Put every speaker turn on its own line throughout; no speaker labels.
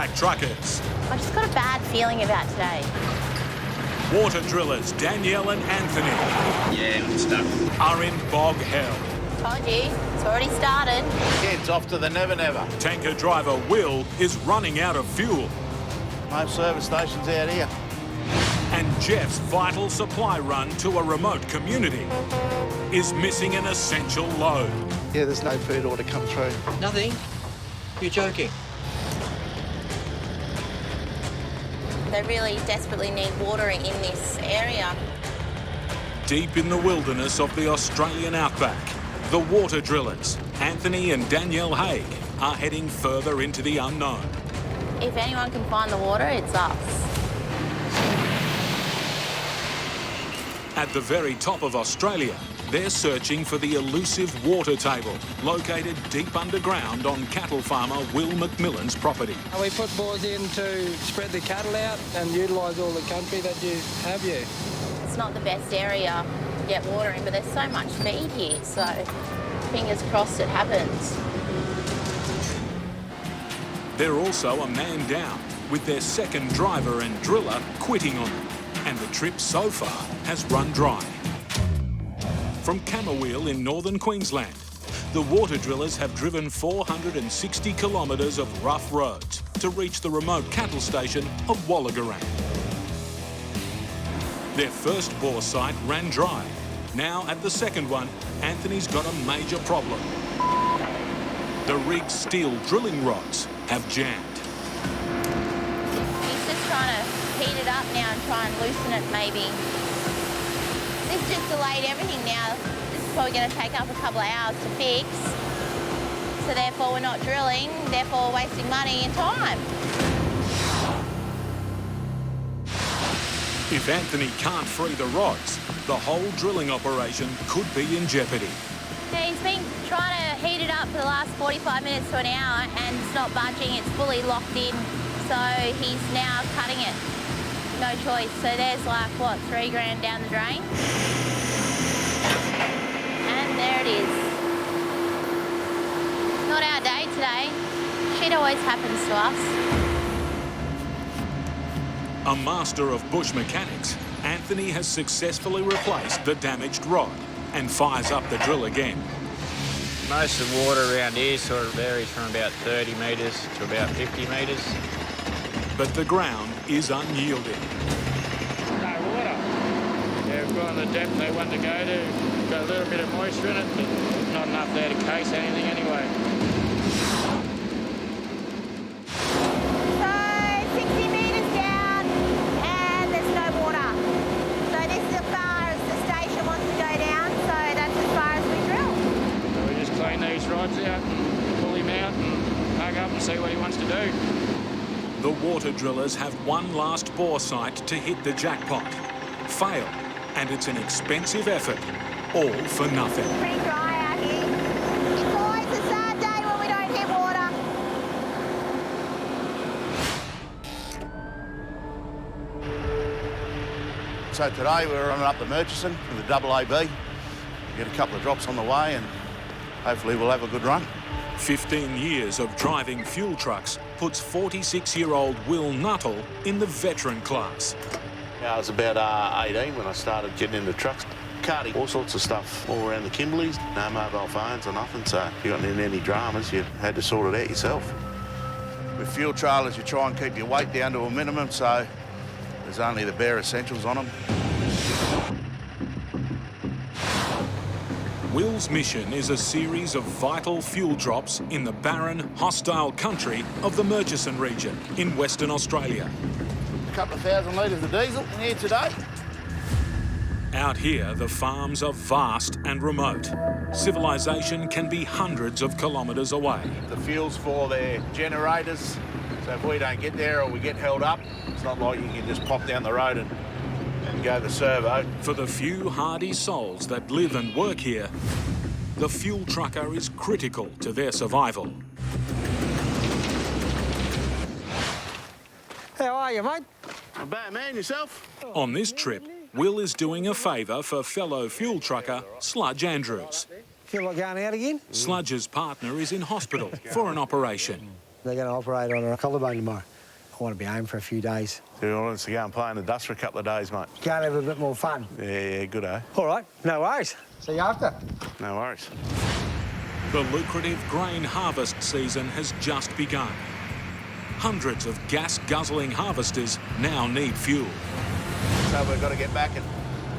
Outback truckers.
I just got a bad feeling about today.
Water drillers Danielle and Anthony
Yeah, I'm stuck.
are in bog hell.
Told you, it's already started.
Kids off to the never-never.
Tanker driver Will is running out of fuel.
No service stations out here.
And Jeff's vital supply run to a remote community is missing an essential load.
Yeah, there's no food order come through.
Nothing? You're joking.
They really desperately need water in this area.
Deep in the wilderness of the Australian outback, the water drillers, Anthony and Danielle Haig, are heading further into the unknown.
If anyone can find the water, it's us.
At the very top of Australia, they're searching for the elusive water table, located deep underground on cattle farmer Will McMillan's property.
We put bores in to spread the cattle out and utilise all the country that you have here.
It's not the best area to get water in, but there's so much feed here, so fingers crossed it happens.
They're also a man down, with their second driver and driller quitting on them, and the trip so far has run dry. From Camberwell in northern Queensland, the water drillers have driven 460 kilometres of rough roads to reach the remote cattle station of Wallagarang. Their first bore site ran dry. Now at the second one, Anthony's got a major problem. The rig's steel drilling rods have jammed.
He's just trying to heat it up now and try and loosen it maybe. This just delayed everything now. This is probably going to take up a couple of hours to fix. So therefore we're not drilling, therefore we're wasting money and time.
If Anthony can't free the rods, the whole drilling operation could be in jeopardy.
Yeah, he's been trying to heat it up for the last 45 minutes to an hour and it's not budging, it's fully locked in. So he's now cutting it. No choice. So there's like, what, $3,000 down the drain? And there it is. Not our day today. Shit always happens to us.
A master of bush mechanics, Anthony has successfully replaced the damaged rod and fires up the drill again.
Most of the water around here sort of varies from about 30 metres to about 50 metres.
But the ground is unyielding.
No water. Yeah, we've gone the depth they want to go to. Got a little bit of moisture in it, but not enough there to case anything anyway.
So 60 metres down and there's no water. So this is as far as the station wants to go down, so that's as far as we drill.
So we just clean these rods out and pull him out and hug up and see what he wants to do.
The water drillers have one last bore site to hit the jackpot. Fail, and it's an expensive effort, all for nothing.
Pretty dry out here. It's always a sad day when we don't hit water.
So today we're running up the Murchison with the double AB. Get a couple of drops on the way and hopefully we'll have a good run.
15 years of driving fuel trucks puts 46-year-old Will Nuttall in the veteran class.
I was about 18 when I started getting into trucks. Carting all sorts of stuff all around the Kimberleys. No mobile phones or nothing, so if you got in any dramas, you had to sort it out yourself.
With fuel trailers, you try and keep your weight down to a minimum, so there's only the bare essentials on them.
Will's mission is a series of vital fuel drops in the barren, hostile country of the Murchison region in Western Australia.
A couple of thousand litres of diesel in here today.
Out here, the farms are vast and remote. Civilization can be hundreds of kilometres away.
The fuel's for their generators, so if we don't get there or we get held up, it's not like you can just pop down the road and go the servo.
For the few hardy souls that live and work here, the fuel trucker is critical to their survival.
How are you, mate?
Not bad, man. Yourself?
On this trip, Will is doing a favour for fellow fuel trucker Sludge Andrews.
Feel like going out again?
Sludge's partner is in hospital for an operation.
They're going to operate on her collarbone tomorrow. I want to be home for a few days.
Do you want us to go and play in the dust for a couple of days, mate?
Go and have a bit more fun.
Yeah, good, eh?
All right, no worries. See you after.
No worries.
The lucrative grain harvest season has just begun. Hundreds of gas-guzzling harvesters now need fuel.
So we've got to get back and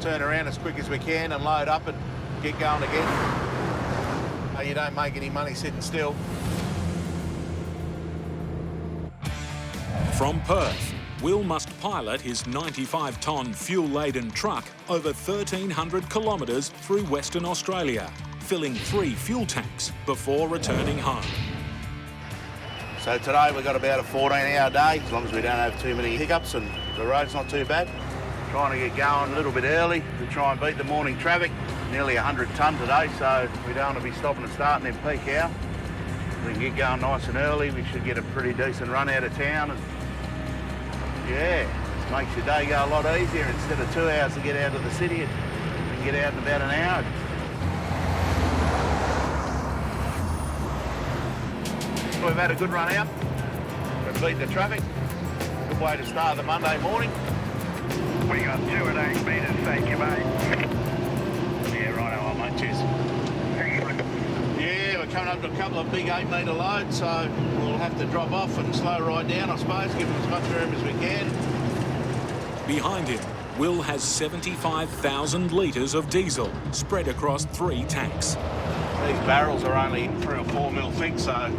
turn around as quick as we can and load up and get going again. You don't make any money sitting still.
From Perth, Will must pilot his 95-tonne fuel-laden truck over 1,300 kilometres through Western Australia, filling 3 fuel tanks before returning home.
So today we've got about a 14-hour day, as long as we don't have too many hiccups and the road's not too bad. Trying to get going a little bit early to try and beat the morning traffic. Nearly 100 tonne today, so we don't want to be stopping and starting in peak hour. We can get going nice and early. We should get a pretty decent run out of town. And yeah, it makes your day go a lot easier. Instead of 2 hours to get out of the city, you can get out in about an hour. We've had a good run out. We've beat the traffic. Good way to start the Monday morning.
We got 2.8 metres, thank you, mate.
Yeah, righto, mate, cheers. Yeah, we're coming up to a couple of big 8-metre loads, so we'll have to drop off and slow right down, I suppose, give them as much room as we can.
Behind him, Will has 75,000 litres of diesel spread across 3 tanks.
These barrels are only 3 or 4 mil thick, so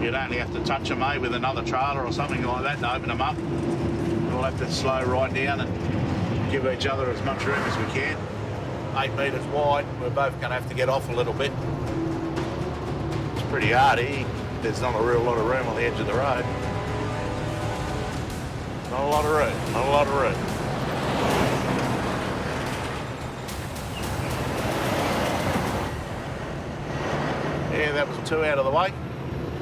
you'd only have to touch them, with another trailer or something like that and open them up. We'll have to slow right down and give each other as much room as we can.
8 metres wide, we're both going to have to get off a little bit. It's pretty hard here. There's not a real lot of room on the edge of the road. Not a lot of room, not a lot of room. Yeah, that was 2 out of the way.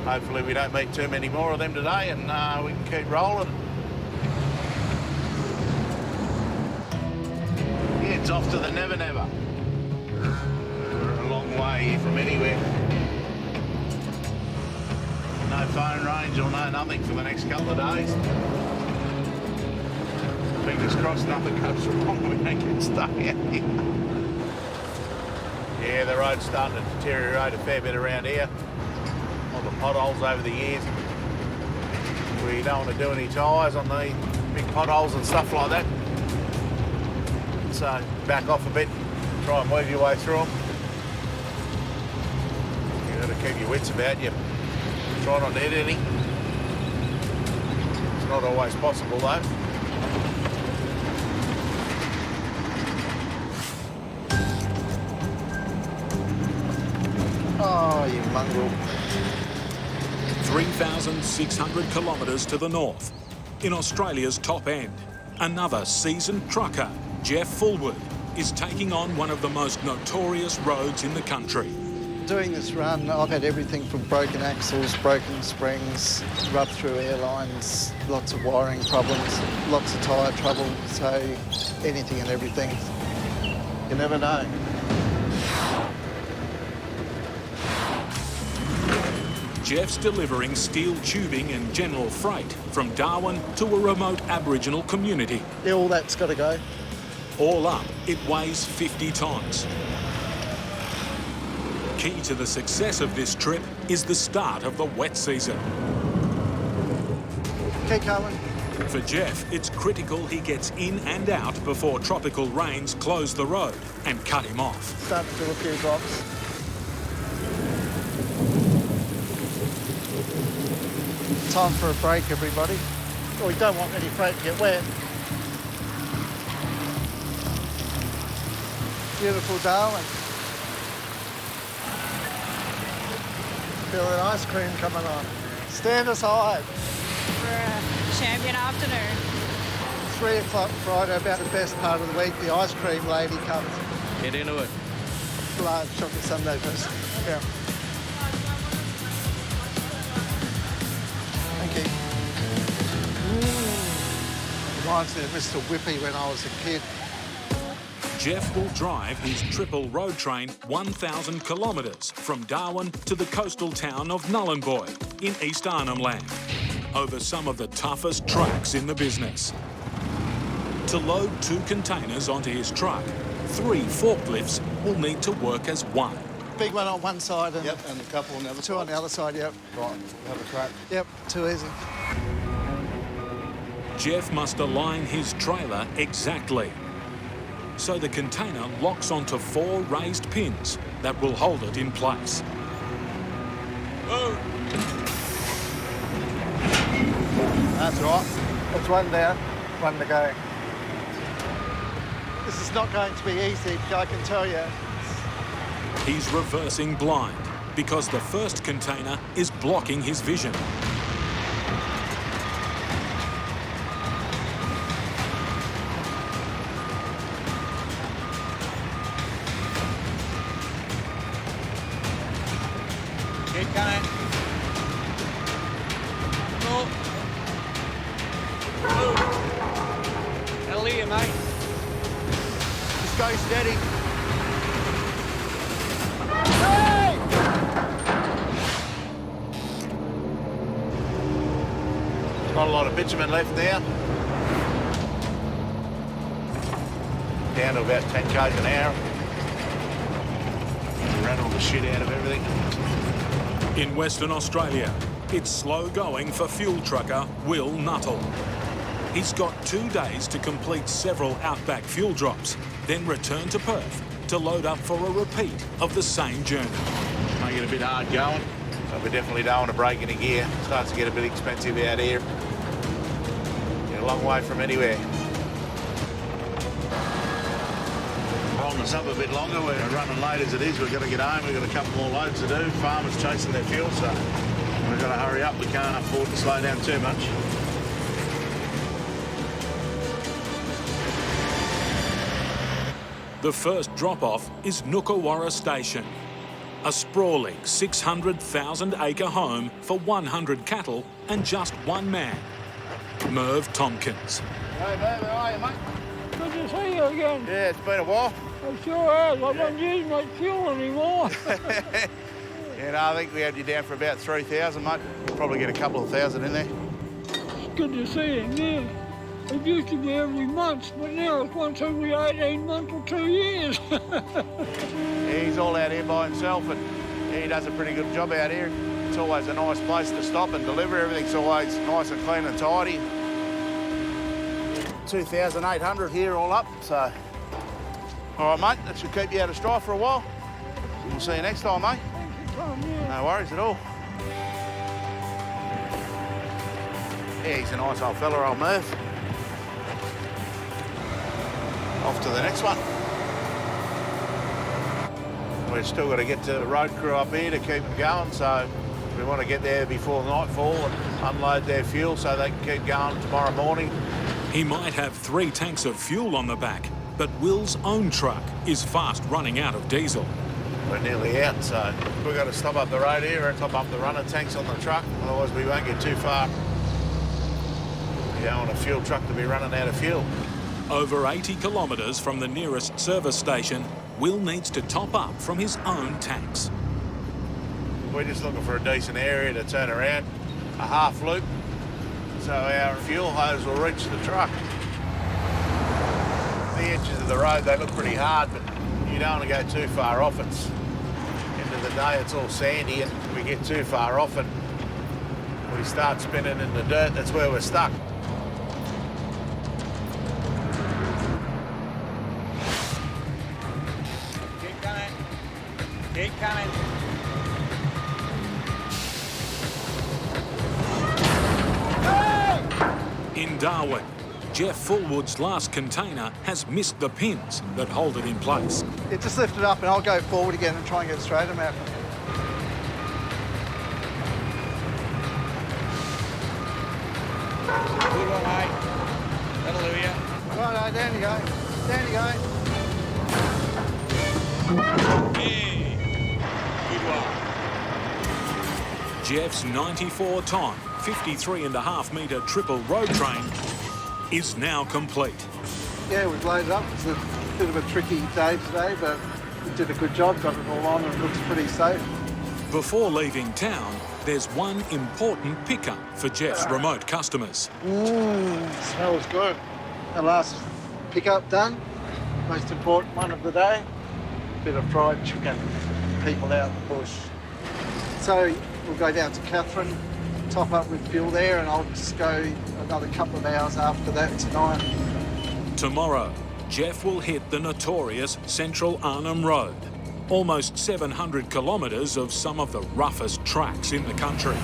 Hopefully we don't meet too many more of them today and we can keep rolling. Yeah, it's off to the never never. We're a long way here from anywhere. No phone range or no nothing for the next couple of days. Fingers crossed nothing goes wrong, we don't get stuck out here. Yeah, the road's starting to deteriorate a fair bit around here. All the potholes over the years. We don't want to do any tyres on the big potholes and stuff like that. So back off a bit, try and weave your way through them. You've got to keep your wits about you. Try not to hit any. It's not always possible though.
Oh, you mongrel.
3,600 kilometres to the north, in Australia's top end, another seasoned trucker, Jeff Fullwood, is taking on one of the most notorious roads in the country.
Doing this run, I've had everything from broken axles, broken springs, rub-through airlines, lots of wiring problems, lots of tyre trouble, so anything and everything. You never know.
Jeff's delivering steel tubing and general freight from Darwin to a remote Aboriginal community.
Yeah, all that's got to go.
All up, it weighs 50 tonnes. Key to the success of this trip is the start of the wet season.
Keep coming.
For Jeff, it's critical he gets in and out before tropical rains close the road and cut him off.
Start to fill a few drops. Time for a break, everybody. We don't want any freight to get wet. Beautiful Darwin. Feel that ice cream coming on. Stand aside.
For a champion afternoon.
3 o'clock Friday, about the best part of the week, the ice cream lady comes.
Get into it.
Large chocolate sundae first. Yeah. Thank you. Reminds me of Mr. Whippy when I was a kid.
Jeff will drive his triple road train 1,000 kilometres from Darwin to the coastal town of Nhulunbuy in East Arnhem Land. over some of the toughest tracks in the business. To load 2 containers onto his truck, 3 forklifts will need to work as one.
Big one on one side and,
and a couple on the other
2 on the other side, yep.
Right, we'll have a crack.
Yep, too easy.
Jeff must align his trailer exactly. So the container locks onto 4 raised pins that will hold it in place.
That's right. That's one down, one to go. This is not going to be easy, I can tell you.
He's reversing blind because the first container is blocking his vision.
Keep coming. Move. That'll leave you, mate.
Just go steady. Not a lot of bitumen left now. Down to about 10 k's an hour. Ran all the shit out of everything.
In Western Australia, it's slow going for fuel trucker Will Nuttall. He's got 2 days to complete several Outback fuel drops, then return to Perth to load up for a repeat of the same journey.
Make it a bit hard going. So we definitely don't want to break any gear. It starts to get a bit expensive out here. You're a long way from anywhere. Holding us up a bit longer. We're running late as it is. We've got to get home. We've got a couple more loads to do. Farmers chasing their fuel, so we've got to hurry up. We can't afford to slow down too much.
The first drop-off is Nookawarra Station, a sprawling 600,000-acre home for 100 cattle and just one man, Merv Tompkins.
Hey, Merv, how are you, mate?
Good to see you again.
Yeah, it's been a while.
It sure has. I don't use much fuel anymore.
Yeah, no, I think we had you down for about 3,000, mate. We'll probably get a couple of thousand in there.
It's good to see you, yeah. It used to be every month, but now it's once every 18 months or 2 years.
He's all out here by himself, and he does a pretty good job out here. It's always a nice place to stop and deliver. Everything's always nice and clean and tidy. 2,800 here all up, so... All right, mate, that should keep you out of strife for a while. We'll see you next time, mate. No worries at all. Yeah, he's a nice old fella, old Merv. Off to the next one. We've still got to get to the road crew up here to keep them going, so we want to get there before nightfall and unload their fuel so they can keep going tomorrow morning.
He might have 3 tanks of fuel on the back, but Will's own truck is fast running out of diesel.
We're nearly out, so we've got to stop up the road here and top up the runner tanks on the truck, otherwise we won't get too far. You don't want a fuel truck to be running out of fuel.
Over 80 kilometres from the nearest service station, Will needs to top up from his own tanks.
We're just looking for a decent area to turn around, a half loop, so our fuel hose will reach the truck. The edges of the road, they look pretty hard, but you don't want to go too far off. It's end of the day, it's all sandy, and if we get too far off and we start spinning in the dirt, that's where we're stuck.
Keep coming. Keep coming.
In Darwin, Jeff Fullwood's last container has missed the pins that hold it in place.
Yeah, just lift it up and I'll go forward again and try and get straight them out.
Good one, mate. That'll do you.
Righto, down you go. Down you go.
Yeah. Good one.
Jeff's 94-ton, 53.5 metre triple road train is now complete.
Yeah, we've loaded up. It's a bit of a tricky day today, but we did a good job, got it all on and it looks pretty safe.
Before leaving town, there's one important pickup for Jeff's remote customers.
Smells good. The last pickup done. Most important one of the day. Bit of fried chicken. People out in the bush. So we'll go down to Catherine, top up with fuel there, and I'll just go another couple of hours after that tonight.
Tomorrow, Jeff will hit the notorious Central Arnhem Road. Almost 700 kilometres of some of the roughest tracks in the country.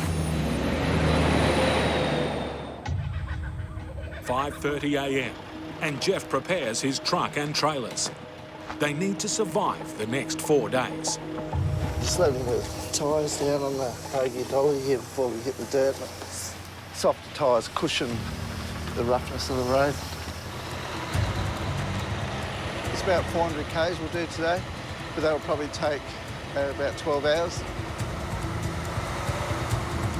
5:30 a.m. and Jeff prepares his truck and trailers. They need to survive the next 4 days.
Just letting the tyres down on the bogey dolly here before we hit the dirt. Soft tyres cushion the roughness of the road. It's about 400 k's we'll do today, but that will probably take about 12 hours.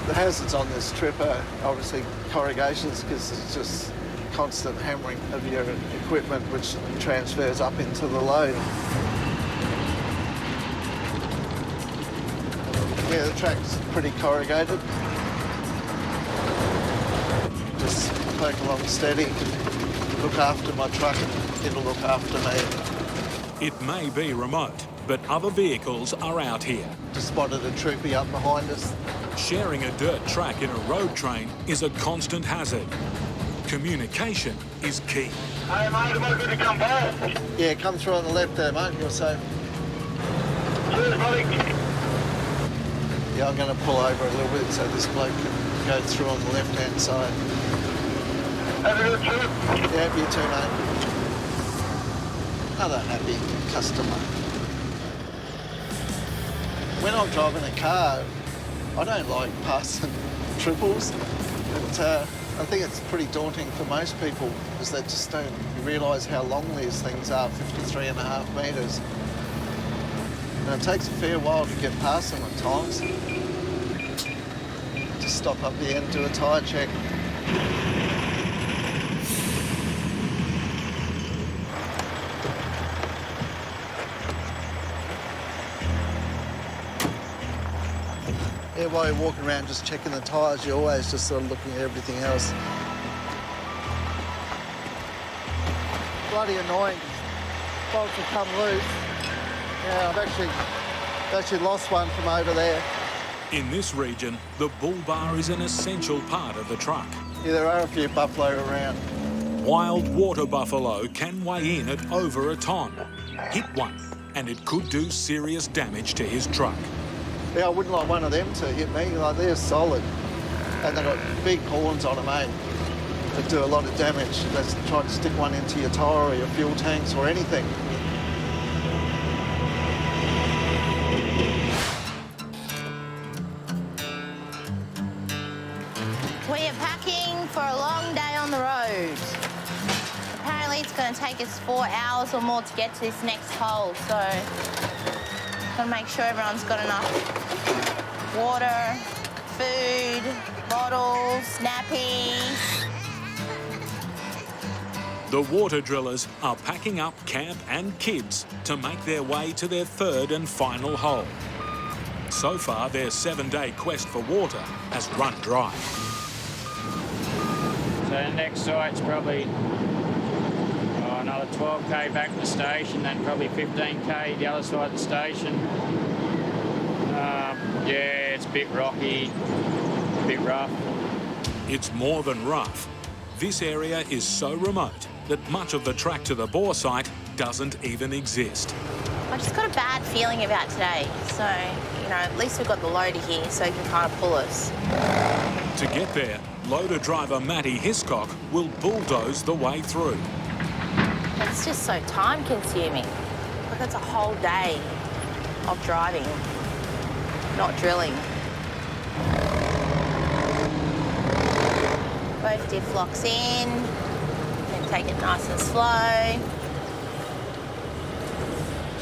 The hazards on this trip are obviously corrugations, because it's just constant hammering of your equipment, which transfers up into the load. Yeah, the track's pretty corrugated. Just poke along steady, look after my truck, and it'll look after me.
It may be remote, but other vehicles are out here.
Just spotted a troopy up behind us.
Sharing a dirt track in a road train is a constant hazard. Communication is key.
Hey mate, am I good to come back?
Yeah, come through on the left there, mate, you're safe.
Cheers, buddy.
Yeah, I'm going to pull over a little bit so this bloke can go through on the left-hand side.
Have a good trip.
Yeah, you too, mate. Another happy customer. When I'm driving a car, I don't like passing triples, but I think it's pretty daunting for most people, because they just don't realise how long these things are, 53.5 metres. And it takes a fair while to get past them at times. Just stop up the end, do a tyre check. Yeah, while you're walking around just checking the tyres, you're always just sort of looking at everything else. Bloody annoying. Bolts have come loose. Yeah, I've actually lost one from over there.
In this region, the bull bar is an essential part of the truck.
Yeah, there are a few buffalo around.
Wild water buffalo can weigh in at over a tonne. Hit one, and it could do serious damage to his truck.
Yeah, I wouldn't like one of them to hit me. Like, they're solid. And they've got big horns on them, mate, that do a lot of damage. Let's try to stick one into your tyre or your fuel tanks or anything.
We are packing for a long day on the road. Apparently it's going to take us 4 hours or more to get to this next hole, so got to make sure everyone's got enough water, food, bottles, nappies.
The water drillers are packing up camp and kids to make their way to their third and final hole. So far, their 7-day quest for water has run dry.
So the next site's probably another 12k back to the station, then probably 15k the other side of the station. Yeah, it's a bit rocky, a bit rough.
It's more than rough. This area is so remote that much of the track to the bore site doesn't even exist.
I just got a bad feeling about today, so, you know, at least we've got the loader here so he can kind of pull us.
To get there, loader driver Matty Hiscock will bulldoze the way through.
It's just so time-consuming. Like, it's a whole day of driving, not drilling. Both diff locks in, then take it nice and slow.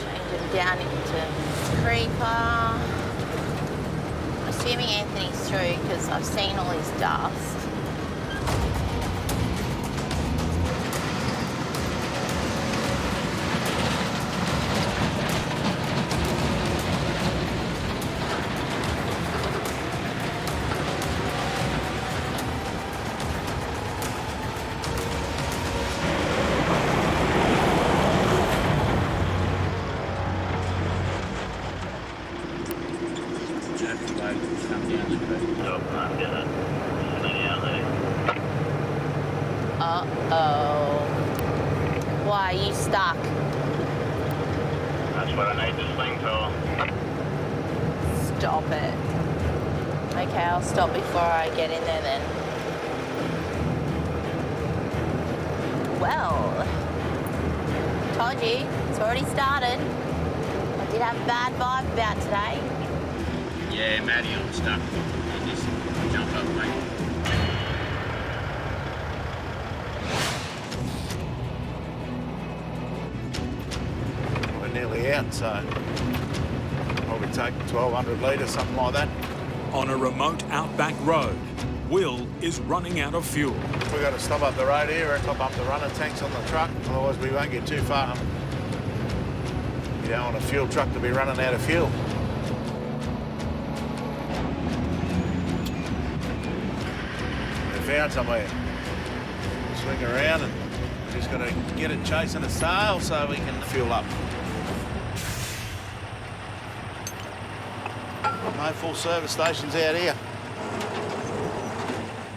Change them down into creeper. I'm assuming Anthony's through because I've seen all his dust. Uh-oh. Why, are you stuck?
That's what I need this thing for.
Stop it. Okay, I'll stop before I get in there then. Well, told you, it's already started. I did have a bad vibe about today.
Yeah, Maddie, I'm stuck. You just jump up, mate.
We're nearly out, so probably take 1,200 litres, something like that.
On a remote outback road, Will is running out of fuel.
We've got to stop up the road here and top up the runner tanks on the truck, otherwise we won't get too far. You don't want a fuel truck to be running out of fuel. We found somewhere. Swing around and just got to get it chasing a sail so we can fuel up. No full service stations out here.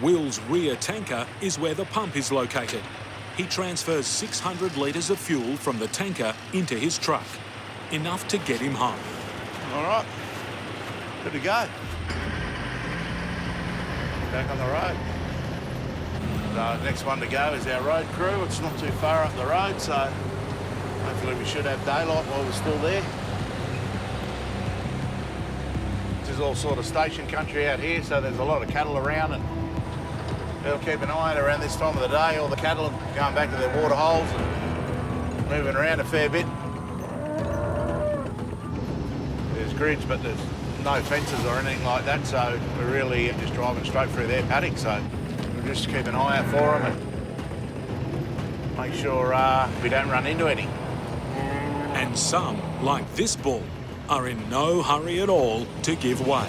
Will's rear tanker is where the pump is located. He transfers 600 litres of fuel from the tanker into his truck, enough to get him home.
All right, good to go. Back on the road. The next one to go is our road crew. It's not too far up the road, so hopefully we should have daylight while we're still there. This is all sort of station country out here, so there's a lot of cattle around, and they'll keep an eye on around this time of the day. All the cattle are going back to their water holes and moving around a fair bit. There's grids, but there's no fences or anything like that, so we're really just driving straight through their paddock. So we'll just keep an eye out for them and make sure we don't run into any.
And some, like this bull, are in no hurry at all to give way.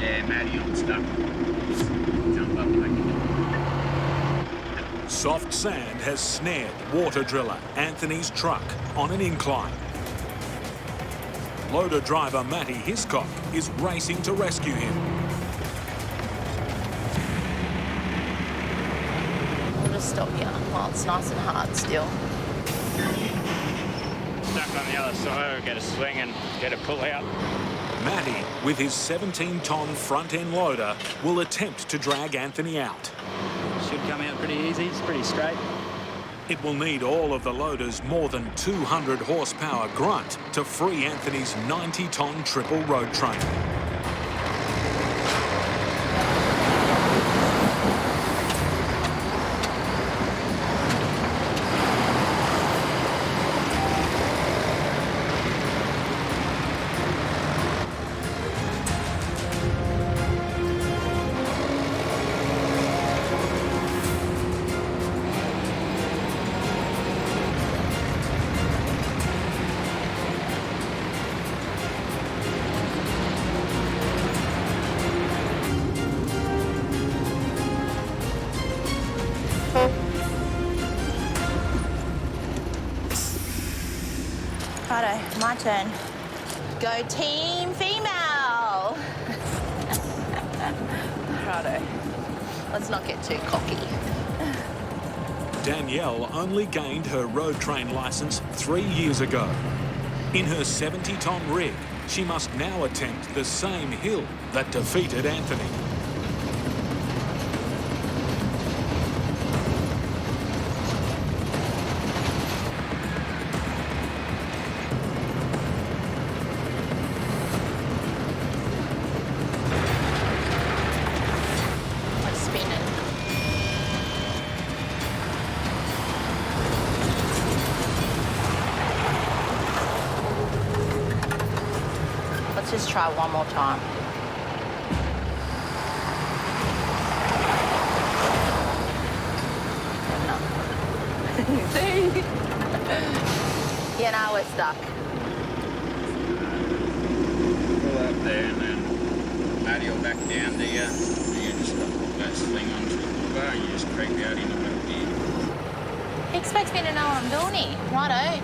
Yeah, Maddie, I'm stuck. Jump up, mate.
Soft sand has snared water driller Anthony's truck on an incline. Loader driver Matty Hiscock is racing to rescue him.
I'll just stop here while it's nice and hard still.
Stuck on the other side, I'll get a swing and get a pull out.
Matty, with his 17-tonne front-end loader, will attempt to drag Anthony out.
Should come out pretty easy, it's pretty straight.
It will need all of the loader's more than 200 horsepower grunt to free Anthony's 90-tonne triple road train.
Righto, my turn. Go team female! Righto, let's not get too cocky.
Danielle only gained her road train licence 3 years ago. In her 70-tonne rig, she must now attempt the same hill that defeated Anthony.
Let's just try one more time. See? Yeah, now we're stuck.
Pull up there and then Maddie will back down to you. And you just put that sling onto the bar and you just creep out into it there.
He expects me to know what I'm doing here. Righto.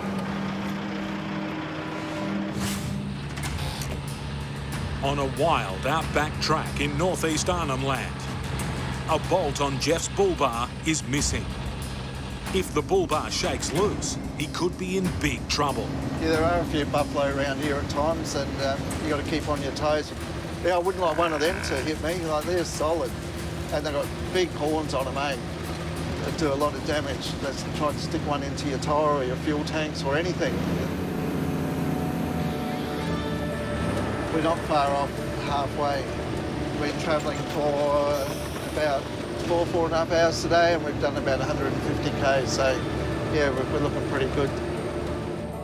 on a wild outback track in northeast Arnhem Land. A bolt on Jeff's bull bar is missing. If the bull bar shakes loose, he could be in big trouble.
Yeah, there are a few buffalo around here at times, and you got to keep on your toes. Yeah, I wouldn't like one of them to hit me. Like, they're solid, and they've got big horns on them, eh? That do a lot of damage. Let's try to stick one into your tyre or your fuel tanks or anything. We're not far off halfway. We've been travelling for about 4.5 hours today, and we've done about 150 k's, so yeah, we're looking pretty good.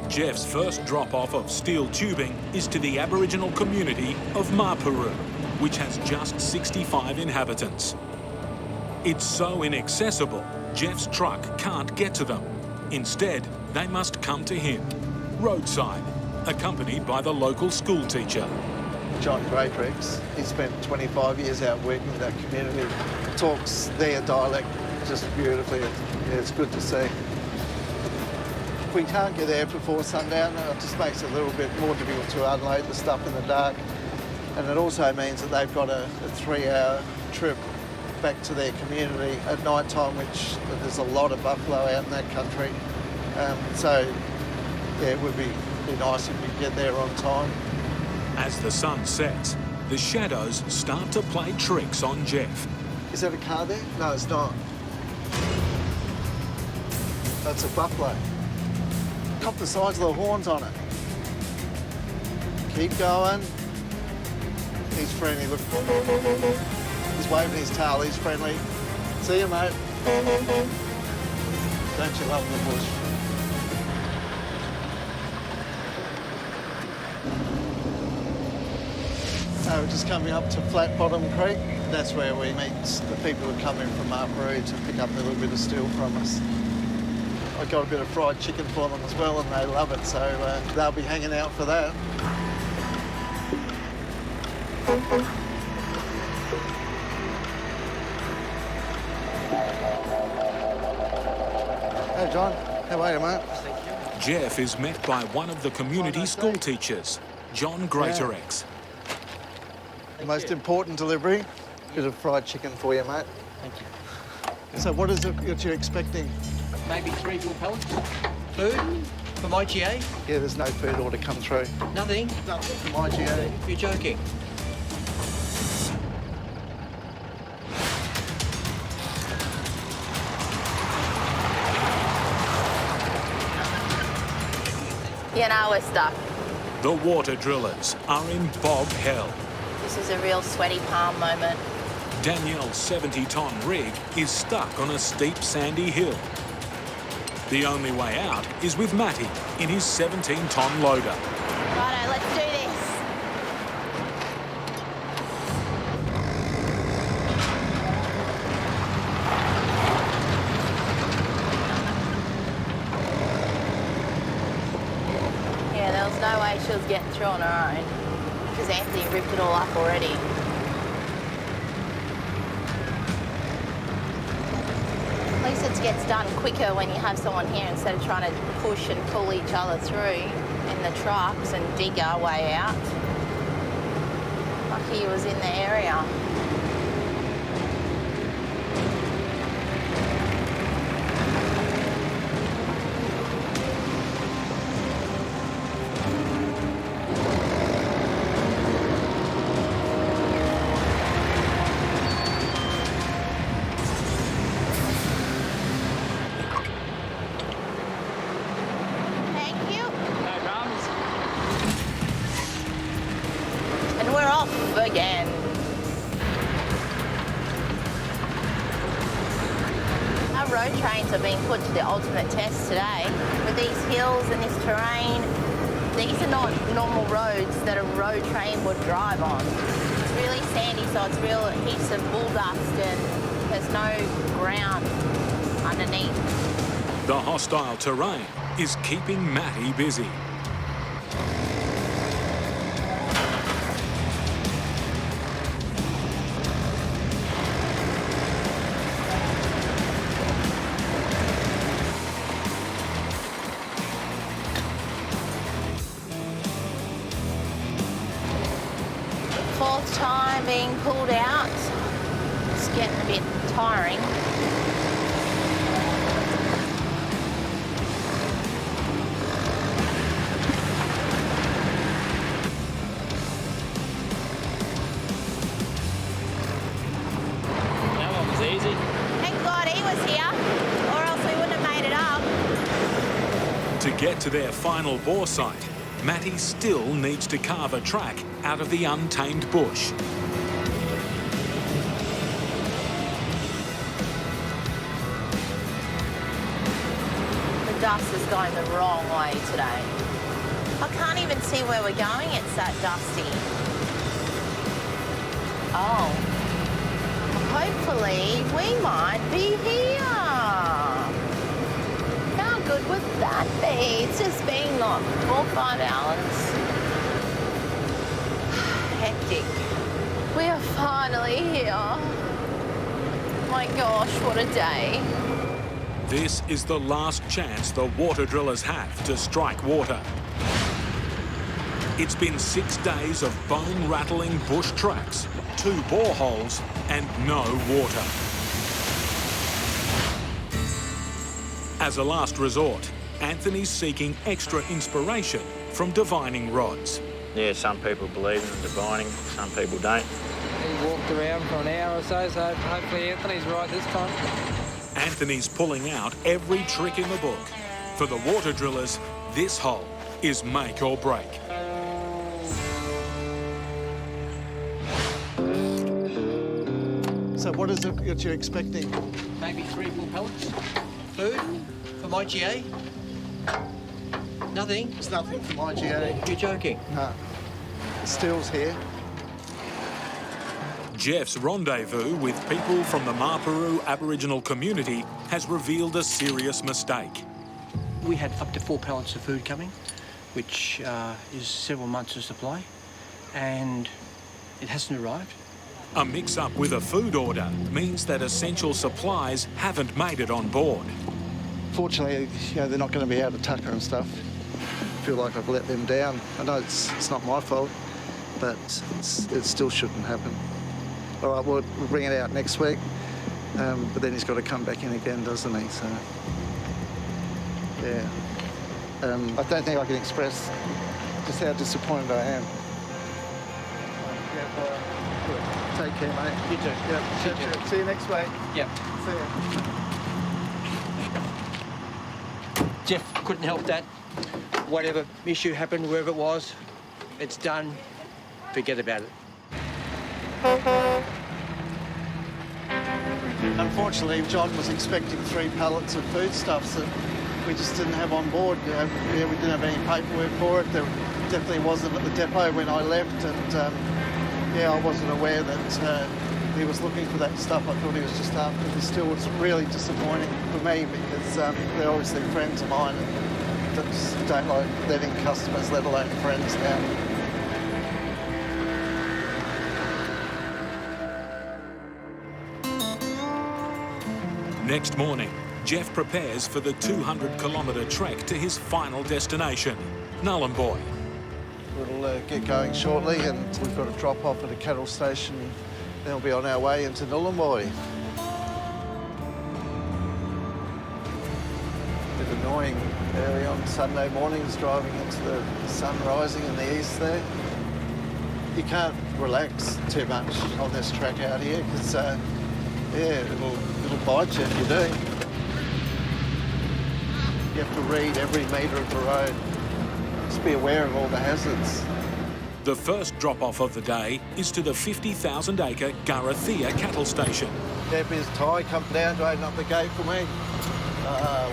Jeff's first drop-off of steel tubing is to the Aboriginal community of Marpuru, which has just 65 inhabitants. It's so inaccessible, Jeff's truck can't get to them. Instead, they must come to him, roadside, accompanied by the local school teacher.
John Greatrix, he spent 25 years out working in that community, talks their dialect just beautifully. It's good to see. We can't get there before sundown, and it just makes it a little bit more difficult to unload the stuff in the dark. And it also means that they've got a 3-hour trip back to their community at night time, which there's a lot of buffalo out in that country. So, yeah, it would be nice if we could get there on time.
As the sun sets, the shadows start to play tricks on Jeff.
Is that a car there? No, it's not. That's a buffalo. Cop the sides of the horns on it. Keep going. He's friendly, look. He's waving his tail, he's friendly. See you, mate. Don't you love the bush? We're just coming up to Flat Bottom Creek. That's where we meet the people who come in from Marpuru to pick up a little bit of steel from us. I got a bit of fried chicken for them as well, and they love it, so they'll be hanging out for that. Hey, John. How are you, mate?
Jeff is met by one of the community school teachers, John Greatrix.
The most important delivery, bit of fried chicken for you, mate.
Thank you.
So what is it that you're expecting?
Maybe 3 full pallets. Food from IGA?
Yeah, there's no food order come through.
Nothing?
Nothing from IGA.
You're joking.
You know, we're stuck.
The water drillers are in bog hell.
This is a real sweaty palm moment.
Danielle's 70-ton rig is stuck on a steep sandy hill. The only way out is with Matty in his 17-ton loader.
Righto, let's do this. Yeah, there was no way she was getting through on her own because Anthony ripped it all up already. At least it gets done quicker when you have someone here instead of trying to push and pull each other through in the trucks and dig our way out. Lucky he was in the area. Again. Our road trains are being put to the ultimate test today. With these hills and this terrain, these are not normal roads that a road train would drive on. It's really sandy, so it's real heaps of bull dust and there's no ground underneath.
The hostile terrain is keeping Matty busy.
time being pulled out. It's getting a bit tiring.
That one was easy.
Thank God he was here, or else we wouldn't have made it up.
To get to their final bore site, Matty still needs to carve a track out of the untamed bush.
The dust is going the wrong way today. I can't even see where we're going, it's that dusty. Oh. Hopefully we might be here. How good would that be? It's just been like 4 or 5 hours. Hectic. We are finally here. My gosh, what a day.
This is the last chance the water drillers have to strike water. It's been 6 days of bone-rattling bush tracks, 2 boreholes and no water. As a last resort, Anthony's seeking extra inspiration from divining rods.
Yeah, some people believe in the divining, some people don't.
He walked around for an hour or so, so hopefully Anthony's right this time.
Anthony's pulling out every trick in the book. For the water drillers, this hole is make or break.
So what is it that you're expecting?
Maybe 3 or 4 pellets. Food from IGA. Nothing.
There's nothing from IGA.
You're joking.
No. The steel's here.
Jeff's rendezvous with people from the Marparu Aboriginal community has revealed a serious mistake.
We had up to 4 pallets of food coming, which is several months of supply, and it hasn't arrived.
A mix-up with a food order means that essential supplies haven't made it on board.
Fortunately, they're not going to be out of tucker and stuff. I feel like I've let them down. I know it's not my fault, but it still shouldn't happen. All right, we'll bring it out next week, but then he's got to come back in again, doesn't he? So, yeah. I don't think I can express just how disappointed I am. Take care, mate.
You too.
Yeah, see you next week.
Yep.
See ya.
Jeff couldn't help that. Whatever issue happened, wherever it was, it's done. Forget about it.
Unfortunately, John was expecting 3 pallets of foodstuffs that we just didn't have on board. We didn't have any paperwork for it. There definitely wasn't at the depot when I left, and I wasn't aware that he was looking for that stuff. I thought he was just after it. Still, was really disappointing for me because they're obviously friends of mine and just don't like letting customers, let alone friends, down.
Next morning, Jeff prepares for the 200-kilometre trek to his final destination, Nullarbor.
We'll get going shortly, and we've got a drop-off at a cattle station. Then we'll be on our way into Nullarbor. A bit annoying early on Sunday mornings, driving into the sun rising in the east there. You can't relax too much on this track out here, because it'll bite you if you do. You have to read every metre of the road. Just be aware of all the hazards.
The first drop-off of the day is to the 50,000-acre Garathea cattle station.
There's Ty come down to open up the gate for me.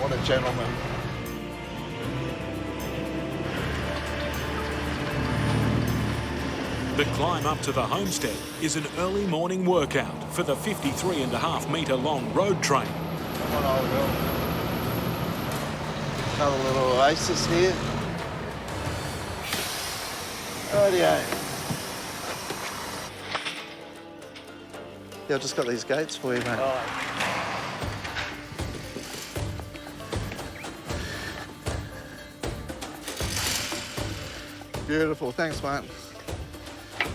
What a gentleman.
The climb up to the homestead is an early morning workout for the 53.5-metre long road train.
Come on, old girl. Another little oasis here. Rightio. Yeah, I've just got these gates for you, mate. Beautiful, thanks, mate.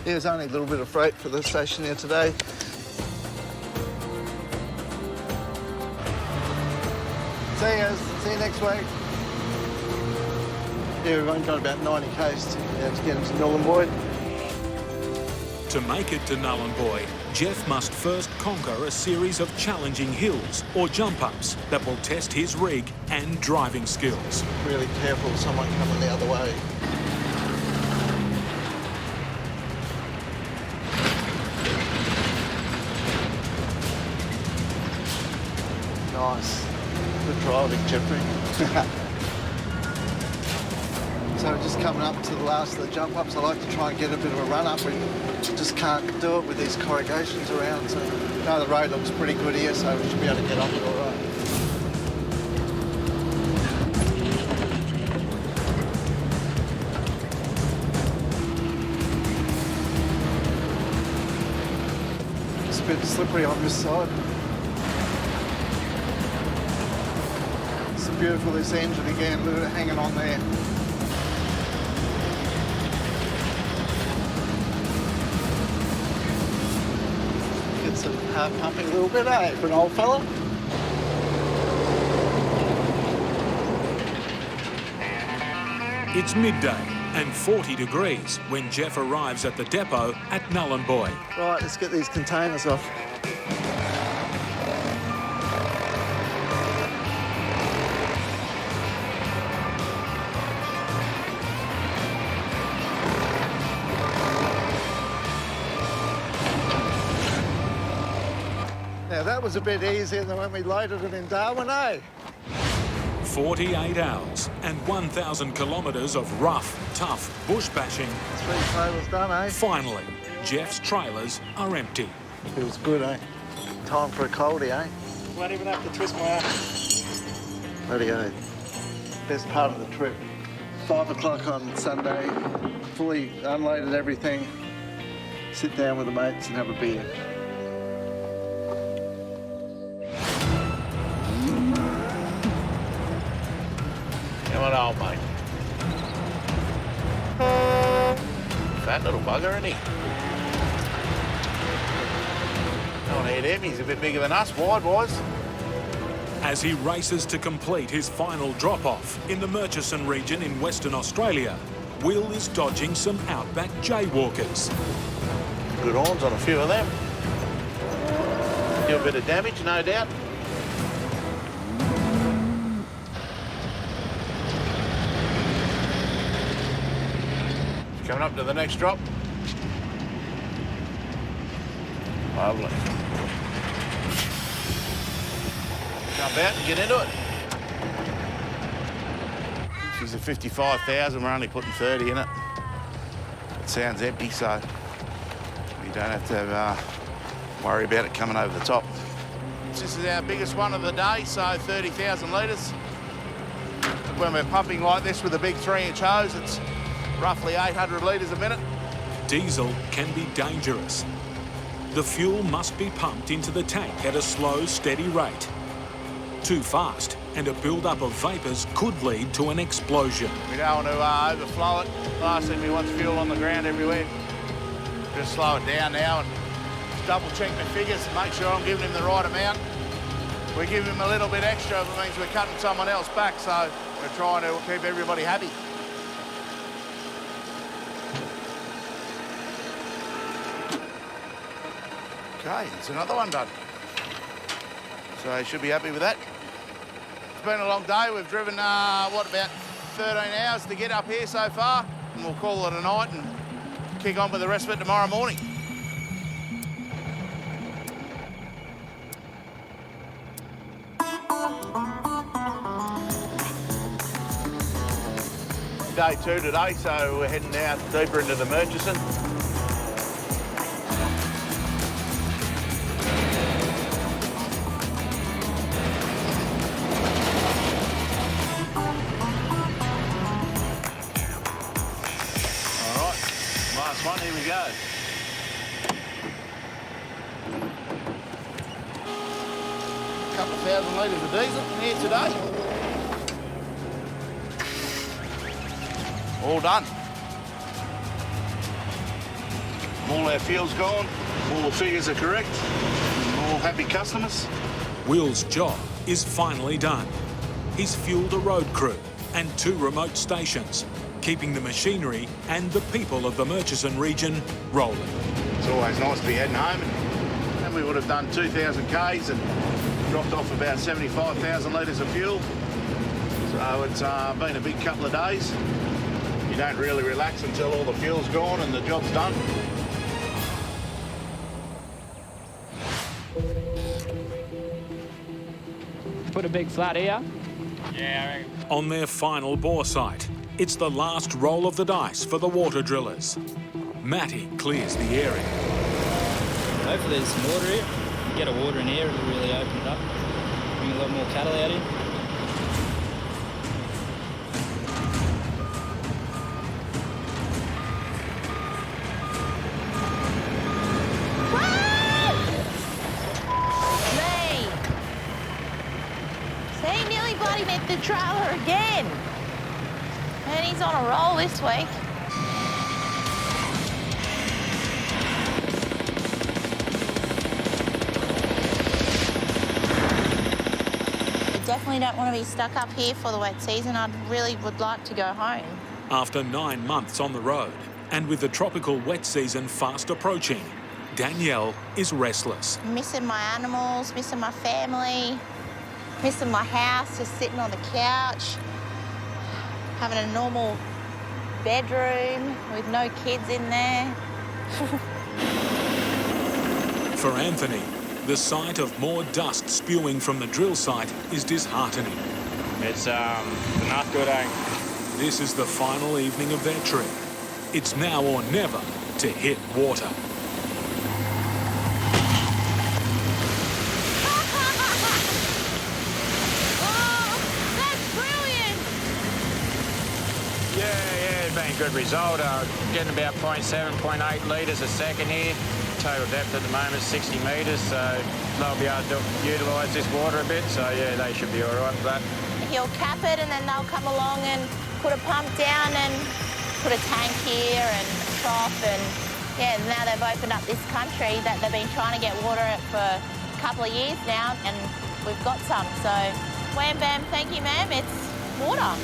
There's only a little bit of freight for the station here today. See you guys. See you next week. Yeah, we've only got about 90 k's to get into Nhulunbuy.
To make it to Nhulunbuy, Jeff must first conquer a series of challenging hills or jump-ups that will test his rig and driving skills.
Really careful of someone coming the other way. Nice. Good driving, Jeffrey. So just coming up to the last of the jump-ups, I like to try and get a bit of a run-up. We just can't do it with these corrugations around. So, no, the road looks pretty good here, so we should be able to get up it all right. It's a bit slippery on this side. It's beautiful, this engine again, hanging on there. Get some heart pumping a little bit, eh, for an old fella?
It's midday and 40 degrees when Jeff arrives at the depot at Nhulunbuy.
Right, let's get these containers off. Now that was a bit easier than when we loaded it in Darwin, eh?
48 hours and 1,000 kilometres of rough, tough bush bashing.
3 trailers done, eh?
Finally, Jeff's trailers are empty.
Feels good, eh? Time for a coldie, eh?
Won't even have to twist my arm.
Bloody oath. Best part of the trip. 5 o'clock on Sunday, fully unloaded everything. Sit down with the mates and have a beer.
Come on, old mate. Fat little bugger, isn't he? Don't want to hit him, he's a bit bigger than us, wide-wise.
As he races to complete his final drop-off in the Murchison region in Western Australia, Will is dodging some Outback jaywalkers.
Good horns on a few of them. Do a bit of damage, no doubt. Coming up to the next drop. Lovely. Jump out and get into it. She's a 55,000, we're only putting 30 in it. It sounds empty, so we don't have to worry about it coming over the top. This is our biggest one of the day, so 30,000 litres. When we're pumping like this with a big 3-inch hose, it's roughly 800 litres a minute.
Diesel can be dangerous. The fuel must be pumped into the tank at a slow, steady rate. Too fast, and a build-up of vapours could lead to an explosion.
We don't want to overflow it. Last thing we want fuel on the ground everywhere. Just slow it down now and double-check my figures and make sure I'm giving him the right amount. We give him a little bit extra if it means we're cutting someone else back, so we're trying to keep everybody happy. Okay, it's another one done. So I should be happy with that. It's been a long day. We've driven, about 13 hours to get up here so far. And we'll call it a night and kick on with the rest of it tomorrow morning. Day 2 today, so we're heading out deeper into the Murchison. One, here we go. A couple of thousand litres of diesel in here today. All done.
All our fuel's gone, all the figures are correct, all happy customers.
Will's job is finally done. He's fueled a road crew and 2 remote stations, keeping the machinery and the people of the Murchison region rolling.
It's always nice to be heading home, and we would have done 2,000 Ks and dropped off about 75,000 litres of fuel. So it's been a big couple of days. You don't really relax until all the fuel's gone and the job's done.
Put a big flat here.
Yeah, I reckon.
On their final bore site, it's the last roll of the dice for the water drillers. Matty clears the area.
Hopefully there's some water here. If you get a water in here, it'll really open it up. Bring a lot more cattle out here.
Bloody nicked the trailer again. And he's on a roll this week. I definitely don't want to be stuck up here for the wet season. I really would like to go home.
After 9 months on the road, and with the tropical wet season fast approaching, Danielle is restless.
Missing my animals, missing my family. Missing my house, just sitting on the couch, having a normal bedroom with no kids in there.
For Anthony, the sight of more dust spewing from the drill site is disheartening.
It's not good, eh?
This is the final evening of their trip. It's now or never to hit water.
Good result. Getting about 0.7, 0.8 litres a second here. Total depth at the moment is 60 metres, so they'll be able to utilise this water a bit. So yeah, they should be all right with that.
He'll cap it, and then they'll come along and put a pump down and put a tank here and a trough, and yeah, now they've opened up this country that they've been trying to get water at for a couple of years now, and we've got some. So wham bam, thank you, ma'am. It's water.